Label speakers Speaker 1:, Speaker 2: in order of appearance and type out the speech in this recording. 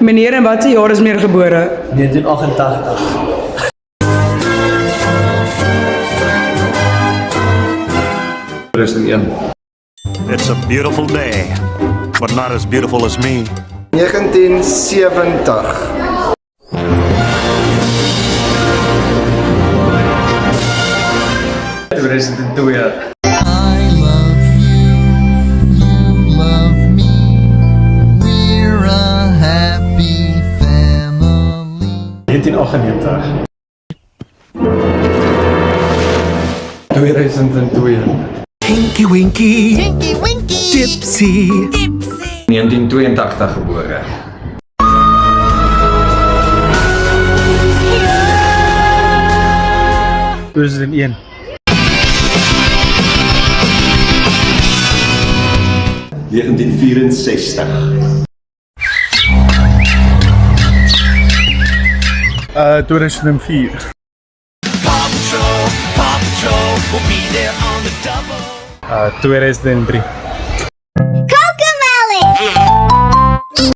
Speaker 1: Meneer, in watse jaar is meer gebore?
Speaker 2: 1988.
Speaker 3: It's a beautiful day, but not as beautiful as me.
Speaker 4: 1970.
Speaker 5: I love you, you love me. We're a happy family.
Speaker 2: 1998.
Speaker 4: 2002.
Speaker 6: Tinky Winky,
Speaker 5: Tinky Winky.
Speaker 6: Tipsy,
Speaker 4: 1982 gebore.
Speaker 2: $2001.
Speaker 3: 1964.
Speaker 2: 2004.
Speaker 6: Paw Patrol will be there on the double.
Speaker 2: 2003.